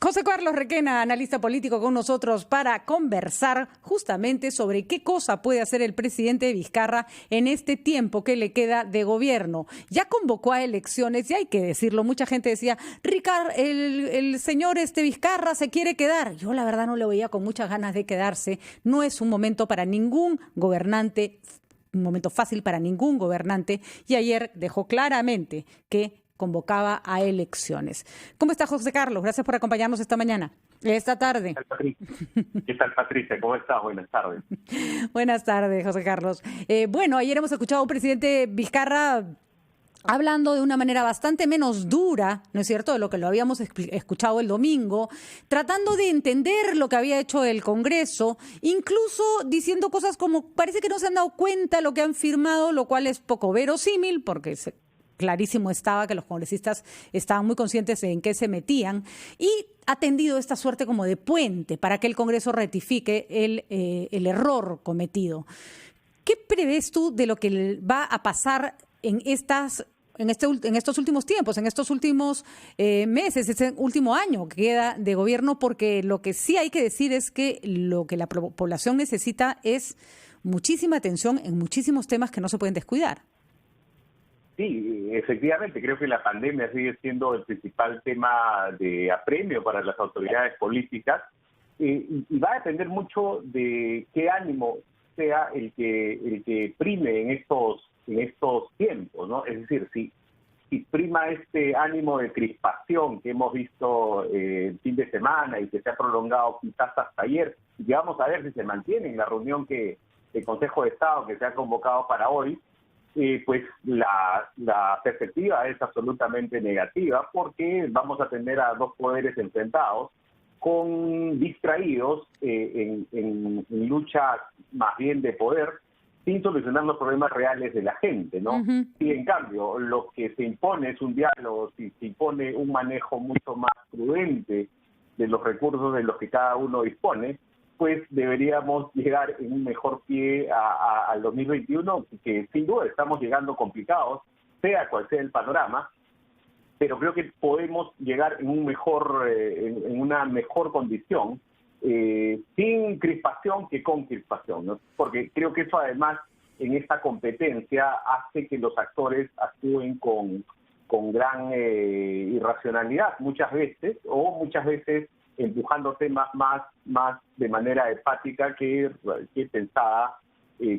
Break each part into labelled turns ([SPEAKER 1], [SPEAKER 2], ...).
[SPEAKER 1] José Carlos Requena, analista político con nosotros para conversar justamente sobre qué cosa puede hacer el presidente Vizcarra en este tiempo que le queda de gobierno. Ya convocó a elecciones, y hay que decirlo, mucha gente decía, Ricardo, el señor Vizcarra se quiere quedar. Yo la verdad no lo veía con muchas ganas de quedarse. No es un momento para ningún gobernante, un momento fácil para ningún gobernante, y ayer dejó claramente que convocaba a elecciones. ¿Cómo está, José Carlos? Gracias por acompañarnos esta tarde.
[SPEAKER 2] ¿Qué tal, Patricia? ¿Cómo estás? Buenas tardes.
[SPEAKER 1] Buenas tardes, José Carlos. Bueno, ayer hemos escuchado a un presidente Vizcarra hablando de una manera bastante menos dura, ¿no es cierto?, de lo que lo habíamos escuchado el domingo, tratando de entender lo que había hecho el Congreso, incluso diciendo cosas como, parece que no se han dado cuenta de lo que han firmado, lo cual es poco verosímil, porque clarísimo estaba que los congresistas estaban muy conscientes de en qué se metían, y ha tendido esta suerte como de puente para que el Congreso rectifique el error cometido. ¿Qué prevés tú de lo que va a pasar en estos últimos tiempos, en estos últimos meses, este último año que queda de gobierno? Porque lo que sí hay que decir es que lo que la población necesita es muchísima atención en muchísimos temas que no se pueden descuidar.
[SPEAKER 2] Sí, efectivamente, creo que la pandemia sigue siendo el principal tema de apremio para las autoridades políticas y va a depender mucho de qué ánimo sea el que prime en estos tiempos, ¿no? Es decir, si prima este ánimo de crispación que hemos visto el fin de semana y que se ha prolongado quizás hasta ayer, y vamos a ver si se mantiene en la reunión del Consejo de Estado que se ha convocado para hoy, pues la perspectiva es absolutamente negativa, porque vamos a tener a dos poderes enfrentados, distraídos en lucha más bien de poder, sin solucionar los problemas reales de la gente, ¿no? Uh-huh. Y en cambio, lo que se impone es un diálogo, se impone un manejo mucho más prudente de los recursos de los que cada uno dispone, pues deberíamos llegar en un mejor pie al 2021, que sin duda estamos llegando complicados, sea cual sea el panorama, pero creo que podemos llegar en una mejor condición, sin crispación que con crispación, ¿no? Porque creo que eso además en esta competencia hace que los actores actúen con gran irracionalidad muchas veces empujando temas más de manera hepática que pensada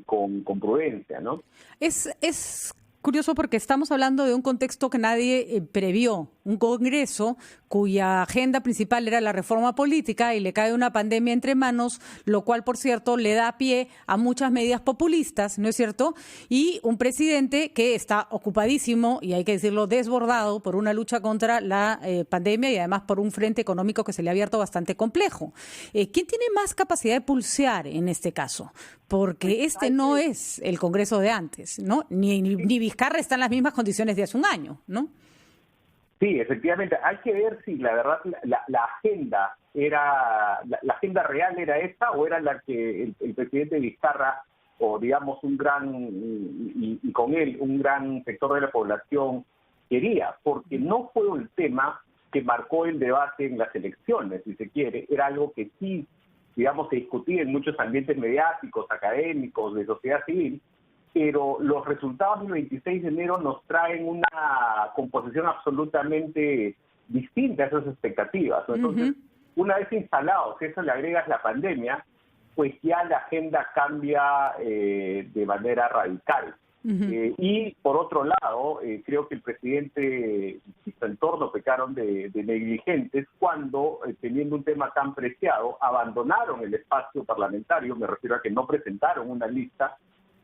[SPEAKER 2] con prudencia, ¿no?
[SPEAKER 1] Es curioso porque estamos hablando de un contexto que nadie previó, un Congreso cuya agenda principal era la reforma política y le cae una pandemia entre manos, lo cual, por cierto, le da pie a muchas medidas populistas, ¿no es cierto? Y un presidente que está ocupadísimo, y hay que decirlo, desbordado por una lucha contra la pandemia y además por un frente económico que se le ha abierto bastante complejo. ¿Quién tiene más capacidad de pulsear en este caso? Porque este no es el Congreso de antes, ¿no? Ni Vizcarra está en las mismas condiciones de hace un año, ¿no?
[SPEAKER 2] Sí, efectivamente. Hay que ver si la verdad la agenda la agenda real era esta, o era la que el presidente Vizcarra, o digamos y con él un gran sector de la población quería, porque no fue un tema que marcó el debate en las elecciones, si se quiere. Era algo que sí, digamos, se discutía en muchos ambientes mediáticos, académicos, de sociedad civil, pero los resultados del 26 de enero nos traen una composición absolutamente distinta a esas expectativas, ¿no? Entonces, una vez instalados, si eso le agregas la pandemia, pues ya la agenda cambia de manera radical. Y por otro lado, creo que el presidente y su entorno pecaron de negligentes cuando, teniendo un tema tan preciado, abandonaron el espacio parlamentario. Me refiero a que no presentaron una lista,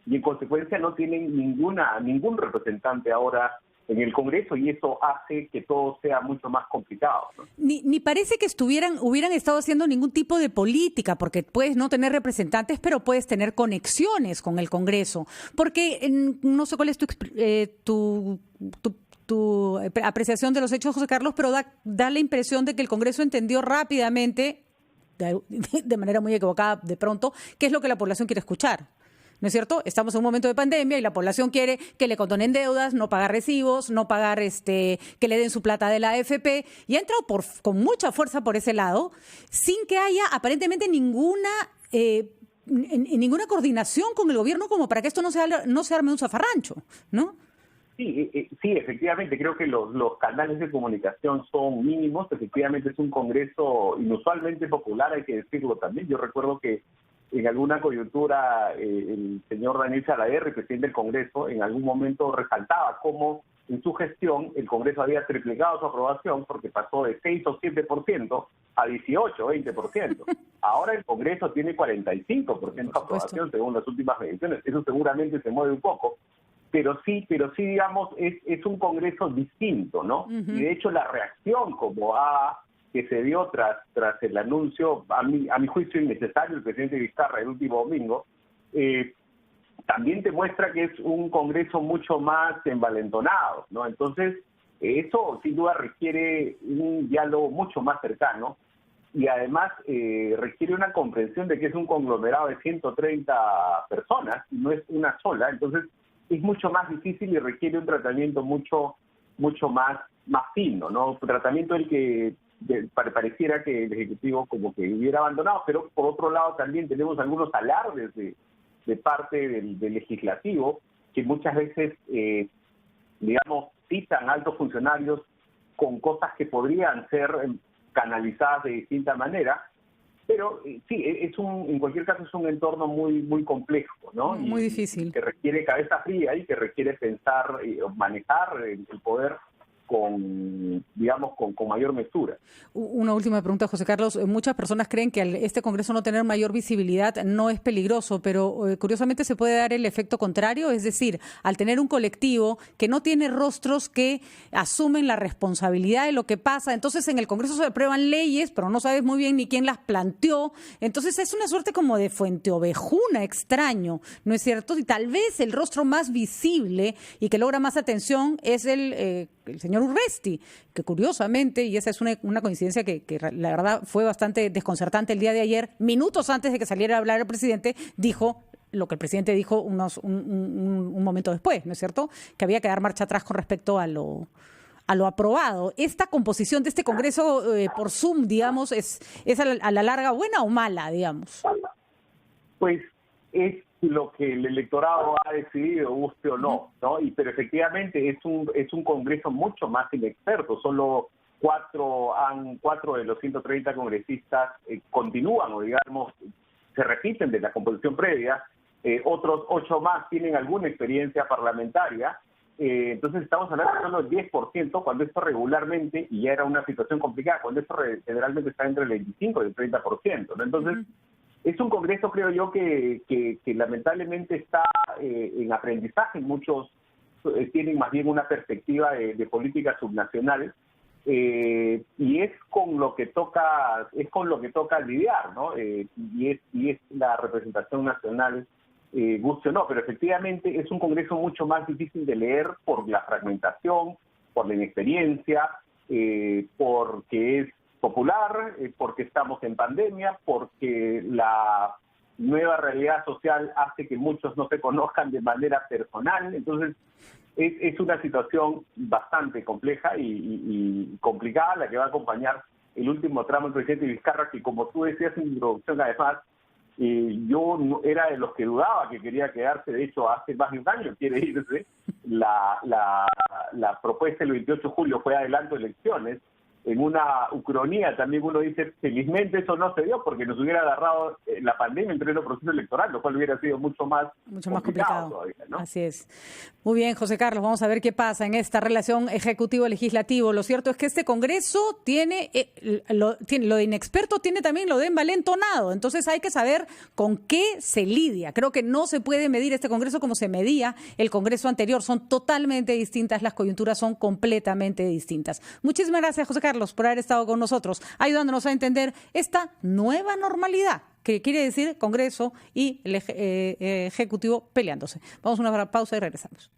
[SPEAKER 2] y en consecuencia no tienen ningún representante ahora en el Congreso, y eso hace que todo sea mucho más complicado, ¿no?
[SPEAKER 1] Ni parece que hubieran estado haciendo ningún tipo de política, porque puedes no tener representantes, pero puedes tener conexiones con el Congreso. Porque no sé cuál es tu apreciación de los hechos, José Carlos, pero da la impresión de que el Congreso entendió rápidamente, de manera muy equivocada de pronto, qué es lo que la población quiere escuchar. ¿no es cierto? Estamos en un momento de pandemia y la población quiere que le condonen deudas, no pagar recibos, no pagar que le den su plata de la AFP, y ha entrado con mucha fuerza por ese lado, sin que haya aparentemente ninguna coordinación con el gobierno como para que esto no se arme un zafarrancho, ¿no?
[SPEAKER 2] Sí, sí, efectivamente, creo que los canales de comunicación son mínimos. Efectivamente es un congreso inusualmente popular, hay que decirlo también. Yo recuerdo que en alguna coyuntura el señor Daniel Salaverry, presidente del Congreso, en algún momento resaltaba cómo en su gestión el Congreso había triplicado su aprobación porque pasó de 6 o 7% a 18 o 20%. Ahora el Congreso tiene 45% de aprobación según las últimas mediciones. Eso seguramente se mueve un poco. Pero sí, digamos, es un Congreso distinto, ¿no? Y de hecho la reacción que se dio tras el anuncio, a mi juicio innecesario, el presidente Vizcarra el último domingo, también te muestra que es un Congreso mucho más envalentonado, ¿no? Entonces, eso sin duda requiere un diálogo mucho más cercano y además requiere una comprensión de que es un conglomerado de 130 personas y no es una sola. Entonces, es mucho más difícil y requiere un tratamiento mucho más fino, ¿no? Un tratamiento el que pareciera que el Ejecutivo como que hubiera abandonado, pero por otro lado también tenemos algunos alardes de parte del Legislativo que muchas veces, digamos, citan altos funcionarios con cosas que podrían ser canalizadas de distinta manera. Pero sí, en cualquier caso es un entorno muy complejo, ¿no?
[SPEAKER 1] Muy difícil.
[SPEAKER 2] Que requiere cabeza fría y que requiere pensar, manejar el poder con mayor mesura.
[SPEAKER 1] Una última pregunta, José Carlos. Muchas personas creen que al este Congreso no tener mayor visibilidad no es peligroso, pero curiosamente se puede dar el efecto contrario, es decir, al tener un colectivo que no tiene rostros que asumen la responsabilidad de lo que pasa, entonces en el Congreso se aprueban leyes, pero no sabes muy bien ni quién las planteó, entonces es una suerte como de fuenteovejuna extraño, ¿no es cierto? Y tal vez el rostro más visible y que logra más atención es el señor Urresti, que curiosamente, y esa es una coincidencia que la verdad fue bastante desconcertante el día de ayer, minutos antes de que saliera a hablar el presidente, dijo lo que el presidente dijo un momento después, ¿no es cierto? Que había que dar marcha atrás con respecto a lo aprobado. ¿Esta composición de este Congreso por Zoom, digamos, es a la larga buena o mala, digamos?
[SPEAKER 2] Pues es lo que el electorado ha decidido, guste o no, ¿no? Pero efectivamente es un Congreso mucho más inexperto. Solo cuatro de los 130 congresistas continúan o digamos se repiten de la composición previa. Otros 8 más tienen alguna experiencia parlamentaria. Entonces estamos hablando de solo del 10%, cuando esto regularmente, y ya era una situación complicada, cuando esto generalmente está entre el 25 y el 30%, ¿no? Entonces, es un Congreso, creo yo, que lamentablemente está en aprendizaje. Muchos tienen más bien una perspectiva de política subnacional y es con lo que toca lidiar, ¿no? Y es la representación nacional, guste o no, pero efectivamente es un Congreso mucho más difícil de leer por la fragmentación, por la inexperiencia, porque es popular, porque estamos en pandemia, porque la nueva realidad social hace que muchos no se conozcan de manera personal. Entonces, es una situación bastante compleja y complicada la que va a acompañar el último tramo del presidente Vizcarra, que como tú decías en tu introducción, además, yo no, era de los que dudaba que quería quedarse. De hecho, hace más de un año quiere irse. La propuesta el 28 de julio fue adelanto de elecciones. En una ucronía también uno dice, felizmente eso no se dio porque nos hubiera agarrado la pandemia en pleno proceso electoral, lo cual hubiera sido mucho más complicado todavía, ¿no?
[SPEAKER 1] Así es. Muy bien, José Carlos, vamos a ver qué pasa en esta relación ejecutivo-legislativo. Lo cierto es que este Congreso tiene lo de inexperto, tiene también lo de envalentonado, entonces hay que saber con qué se lidia. Creo que no se puede medir este Congreso como se medía el Congreso anterior, son totalmente distintas, las coyunturas son completamente distintas. Muchísimas gracias, José Carlos, por haber estado con nosotros, ayudándonos a entender esta nueva normalidad, que quiere decir Congreso y el Ejecutivo peleándose. Vamos a una pausa y regresamos.